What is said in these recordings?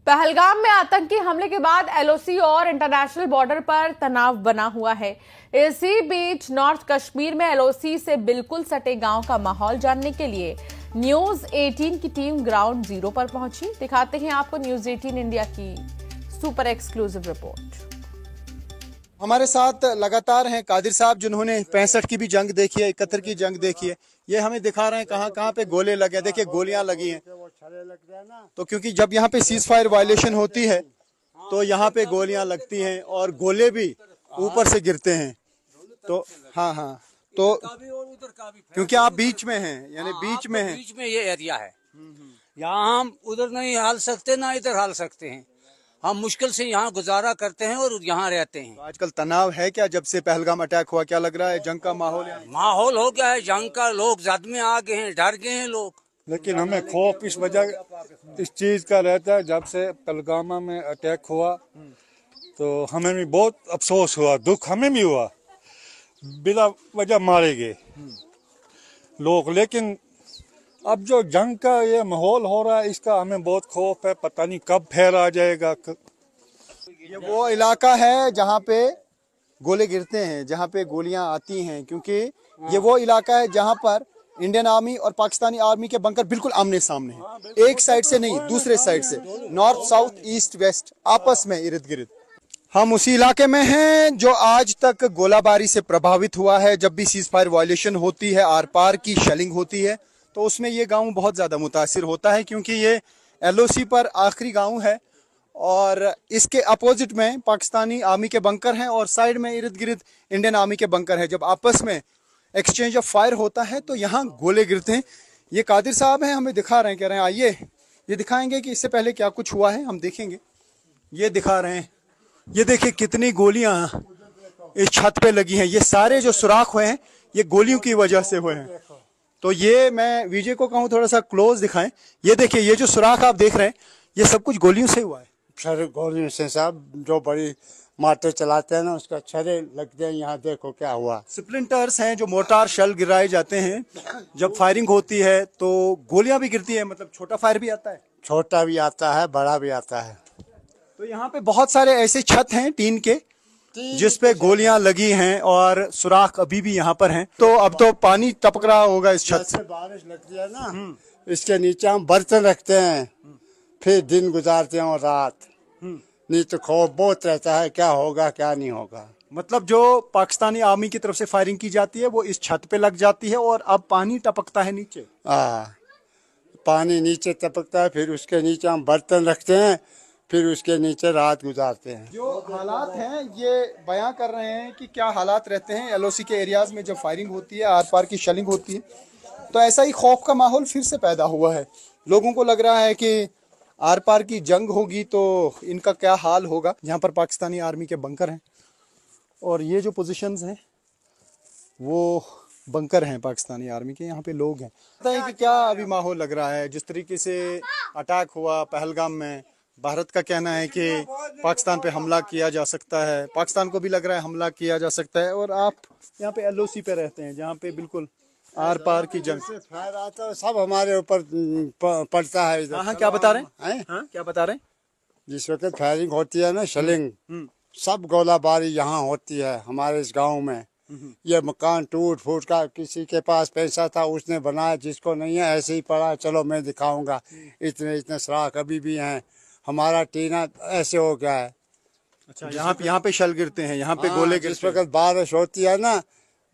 पहलगाम में आतंकी हमले के बाद एलओसी और इंटरनेशनल बॉर्डर पर तनाव बना हुआ है। इसी बीच नॉर्थ कश्मीर में एलओसी से बिल्कुल सटे गांव का माहौल जानने के लिए न्यूज 18 की टीम ग्राउंड जीरो पर पहुंची। दिखाते हैं आपको न्यूज 18 इंडिया की सुपर एक्सक्लूसिव रिपोर्ट। हमारे साथ लगातार हैं कादिर साहब, जिन्होंने 65 की भी जंग देखी है, 71 की जंग देखी है। ये हमें दिखा रहे हैं कहाँ कहाँ पे गोले लगे। देखिए गोलियां लगी हैं, तो क्योंकि जब यहाँ पे सीज फायर वायलेशन होती है तो यहाँ पे गोलियां लगती हैं और गोले भी ऊपर से गिरते हैं। तो हाँ, तो क्योंकि आप बीच में हैं, यानी बीच में हैं, बीच में ये एरिया है। यहाँ हम उधर नहीं हाल सकते ना इधर हाल सकते हैं। हम मुश्किल से यहाँ गुजारा करते हैं और यहाँ रहते हैं। तो आजकल तनाव है क्या? जब से पहलगाम अटैक हुआ क्या लग रहा है? जंग का माहौल हो गया है जंग का। लोग जद में आ गए हैं, डर गए हैं लोग। लेकिन हमें खौफ इस वजह इस चीज का रहता है, जब से पहलगाम में अटैक हुआ तो हमें भी बहुत अफसोस हुआ, दुख हमें भी हुआ। बिना वजह मारे गए लोग। लेकिन अब जो जंग का ये माहौल हो रहा है, इसका हमें बहुत खौफ है। पता नहीं कब फैल आ जाएगा। ये वो इलाका है जहाँ पे गोले गिरते हैं, जहाँ पे गोलियां आती हैं, क्योंकि ये वो इलाका है जहाँ पर इंडियन आर्मी और पाकिस्तानी आर्मी के बंकर बिल्कुल आमने सामने हैं। एक साइड से नहीं, दूसरे साइड से, नॉर्थ साउथ ईस्ट वेस्ट आपस में इर्द गिर्द। हम उसी इलाके में हैं जो आज तक गोलाबारी से प्रभावित हुआ है। जब भी सीज फायर वायलेशन होती है, आर पार की शेलिंग होती है, तो उसमें ये गांव बहुत ज़्यादा मुतासिर होता है, क्योंकि ये एलओसी पर आखिरी गांव है और इसके अपोजिट में पाकिस्तानी आर्मी के बंकर हैं और साइड में इर्द गिर्द इंडियन आर्मी के बंकर हैं। जब आपस में एक्सचेंज ऑफ फायर होता है तो यहाँ गोले गिरते हैं। ये कादिर साहब हैं, हमें दिखा रहे हैं, कह रहे हैं आइए ये दिखाएंगे कि इससे पहले क्या कुछ हुआ है, हम देखेंगे। ये दिखा रहे हैं, ये देखिए कितनी गोलियां इस छत पे लगी हैं। ये सारे जो सुराख हुए हैं ये गोलियों की वजह से हुए हैं। तो ये मैं विजय को कहूँ थोड़ा सा क्लोज दिखाएं। ये देखिए, ये जो सुराख आप देख रहे हैं ये सब कुछ गोलियों से हुआ है। सर गोलियों से साहब, जो बड़ी मारते चलाते हैं ना, उसका छरे लगते हैं। यहाँ देखो क्या हुआ। स्प्लिंटर्स हैं, जो मोर्टार शेल गिराए जाते हैं। जब फायरिंग होती है तो गोलियां भी गिरती है, मतलब छोटा फायर भी आता है, छोटा भी आता है, बड़ा भी आता है। तो यहाँ पे बहुत सारे ऐसे छत हैं टीन के जिसपे गोलियां लगी हैं और सुराख अभी भी यहाँ पर हैं। तो अब तो पानी टपक रहा होगा इस छत से। बारिश लगती है ना, इसके नीचे हम बर्तन रखते हैं, फिर दिन गुजारते हैं और रात। नहीं तो खौफ बहुत रहता है, क्या होगा क्या नहीं होगा। मतलब जो पाकिस्तानी आर्मी की तरफ से फायरिंग की जाती है वो इस छत पे लग जाती है और अब पानी टपकता है नीचे। पानी नीचे टपकता है, फिर उसके नीचे हम बर्तन रखते हैं, फिर उसके नीचे रात गुजारते हैं। जो हालात हैं ये बयां कर रहे हैं कि क्या हालात रहते हैं एलओसी के एरियाज में जब फायरिंग होती है, आर पार की शेलिंग होती है। तो ऐसा ही खौफ का माहौल फिर से पैदा हुआ है। लोगों को लग रहा है कि आर पार की जंग होगी तो इनका क्या हाल होगा। यहाँ पर पाकिस्तानी आर्मी के बंकर हैं और ये जो पोजीशंस हैं वो बंकर हैं पाकिस्तानी आर्मी के। यहाँ पे लोग हैं। पता है कि क्या अभी माहौल लग रहा है जिस तरीके से अटैक हुआ पहलगाम में। भारत का कहना है कि पाकिस्तान पे हमला किया जा सकता है, पाकिस्तान को भी लग रहा है हमला किया जा सकता है। और आप यहाँ पे एलओसी पे रहते हैं जहाँ पे बिल्कुल आर पार की जंग से फायर आता है, सब हमारे ऊपर पड़ता है इधर। हाँ, क्या बता रहे हैं? हाँ, क्या बता रहे हैं? जिस वक्त फायरिंग होती है ना, शेलिंग, सब गोलाबारी यहाँ होती है हमारे इस गांव में। ये मकान टूट फूट का, किसी के पास पैसा था उसने बनाया, जिसको नहीं है ऐसे ही पड़ा। चलो मैं दिखाऊंगा, इतने इतने सुराख अभी भी हैं। हमारा टीना ऐसे हो गया है। अच्छा, यहाँ पे शल गिरते हैं, यहाँ पे गोले गिरते हैं। जिस वक्त बारिश होती है ना,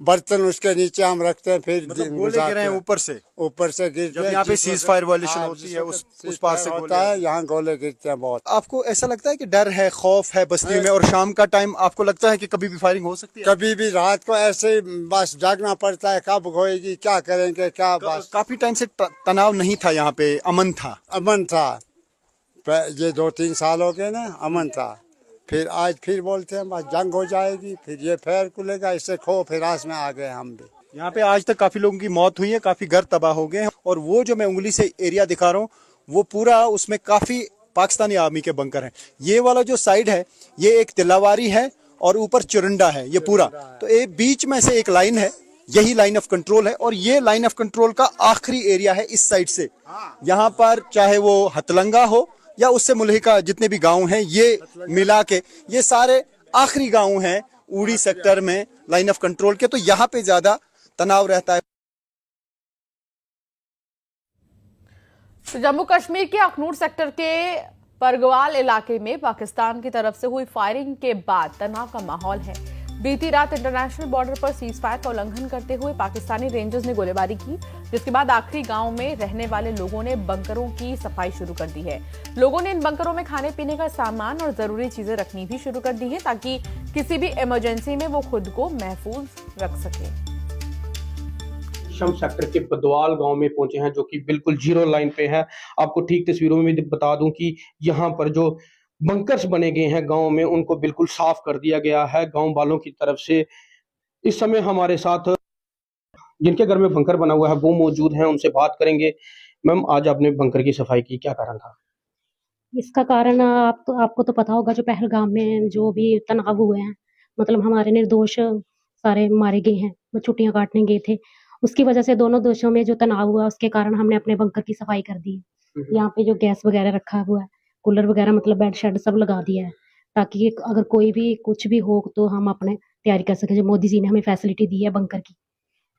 बर्तन उसके नीचे हम रखते हैं, फिर मतलब गोले गिरे हैं ऊपर से गिरते जब हैं। यहाँ पे सीज फायर वायलेशन होती है उस पास से होता है, यहाँ गोले गिरते हैं बहुत। आपको ऐसा लगता है कि डर है, खौफ है बस्ती में? और शाम का टाइम आपको लगता है कि कभी भी फायरिंग हो सकती है? कभी भी रात को ऐसे बस जागना पड़ता है, कब होएगी, क्या करेंगे, क्या। बस काफी टाइम से तनाव नहीं था, यहाँ पे अमन था। ये 2-3 साल हो गए ना, अमन था। फिर आज फिर बोलते हैं बस जंग हो जाएगी, फिर ये फेर खुलेगा। इससे खौफ हिरास में आ गए हम भी। यहाँ पे आज तक काफी लोगों की मौत हुई है, काफी घर तबाह हो गए हैं। और वो जो मैं उंगली से एरिया दिखा रहा हूँ वो पूरा, उसमें काफी पाकिस्तानी आर्मी के बंकर हैं। ये वाला जो साइड है ये एक तिलावारी है और ऊपर चुरंडा है ये पूरा। तो एक बीच में से एक लाइन है, यही लाइन ऑफ कंट्रोल है। और ये लाइन ऑफ कंट्रोल का आखिरी एरिया है इस साइड से। यहाँ पर चाहे वो हतलंगा हो या उससे मुल्हिका जितने भी गांव हैं, ये मिला के ये सारे आखिरी गांव हैं उड़ी सेक्टर में लाइन ऑफ कंट्रोल के, तो यहाँ पे ज्यादा तनाव रहता है। तो जम्मू कश्मीर के अखनूर सेक्टर के परगवाल इलाके में पाकिस्तान की तरफ से हुई फायरिंग के बाद तनाव का माहौल है। बीती रात इंटरनेशनल बॉर्डर पर सीज फायर का उल्लंघन करते हुए पाकिस्तानी रेंजर्स ने गोलीबारी की, जिसके बाद आखिरी गांव में रहने वाले लोगों ने बंकरों की सफाई शुरू कर दी है। लोगों ने इन बंकरों में खाने पीने का सामान और जरूरी चीजें रखनी भी शुरू कर दी है, ताकि किसी भी इमरजेंसी में वो खुद को महफूज रख सके। शम सेक्टर के बदवाल गांव में पहुंचे हैं, जो कि बिल्कुल जीरो लाइन पे है। आपको ठीक तस्वीरों में भी बता दूं कि यहाँ पर जो बंकर्स बने गए हैं गांव में, उनको बिल्कुल साफ कर दिया गया है गांव वालों की तरफ से। इस समय हमारे साथ जिनके घर में बंकर बना हुआ है वो मौजूद हैं, उनसे बात करेंगे। मैम, आज आपने बंकर की सफाई की, क्या कारण था? इसका कारण आपको तो पता होगा, जो पहलगाम में जो भी तनाव हुए हैं, मतलब हमारे निर्दोष सारे मारे गए हैं, वो छुट्टियां काटने गए थे, उसकी वजह से दोनों देशों में जो तनाव हुआ उसके कारण हमने अपने बंकर की सफाई कर दी है। यहाँ पे जो गैस वगैरह रखा हुआ है, कूलर वगैरह, मतलब बेड शेड सब लगा दिया है, ताकि अगर कोई भी कुछ भी हो तो हम अपने तैयारी कर सके। जो मोदी जी ने हमें फैसिलिटी दी है बंकर की,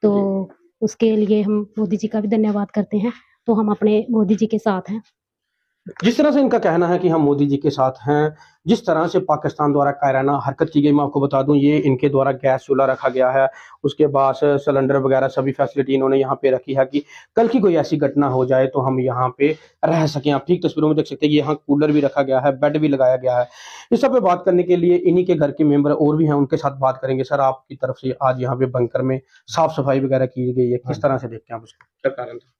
तो उसके लिए हम मोदी जी का भी धन्यवाद करते हैं। तो हम अपने मोदी जी के साथ हैं। जिस तरह से इनका कहना है कि हम मोदी जी के साथ हैं, जिस तरह से पाकिस्तान द्वारा कायराना हरकत की गई, मैं आपको बता दूं ये इनके द्वारा गैस चूल्हा रखा गया है, उसके बाद सिलेंडर वगैरह सभी फैसिलिटी इन्होंने यहाँ पे रखी है कि कल की कोई ऐसी घटना हो जाए तो हम यहाँ पे रह सकें। आप ठीक तस्वीरों में देख सकते हैं, यहाँ कूलर भी रखा गया है, बेड भी लगाया गया है। इस सब पे बात करने के लिए इन्हीं के घर के मेंबर और भी हैं, उनके साथ बात करेंगे। सर, आपकी तरफ से आज यहाँ पे बंकर में साफ सफाई वगैरह की गई है, किस तरह से देखते हैं आप उसको, क्या कारण था?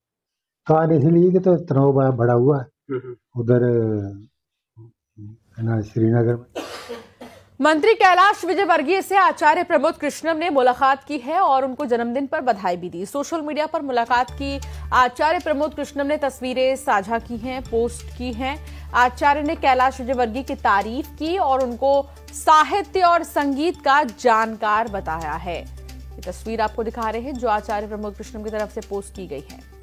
कारण इसलिए कि तो तनाव बढ़ा हुआ है उधर श्रीनगर में। मंत्री कैलाश विजयवर्गीय से आचार्य प्रमोद कृष्णम ने मुलाकात की है और उनको जन्मदिन पर बधाई भी दी। सोशल मीडिया पर मुलाकात की आचार्य प्रमोद कृष्णम ने तस्वीरें साझा की हैं, पोस्ट की हैं। आचार्य ने कैलाश विजयवर्गीय की तारीफ की और उनको साहित्य और संगीत का जानकार बताया है। ये तस्वीर आपको दिखा रहे हैं जो आचार्य प्रमोद कृष्णम की तरफ से पोस्ट की गई है।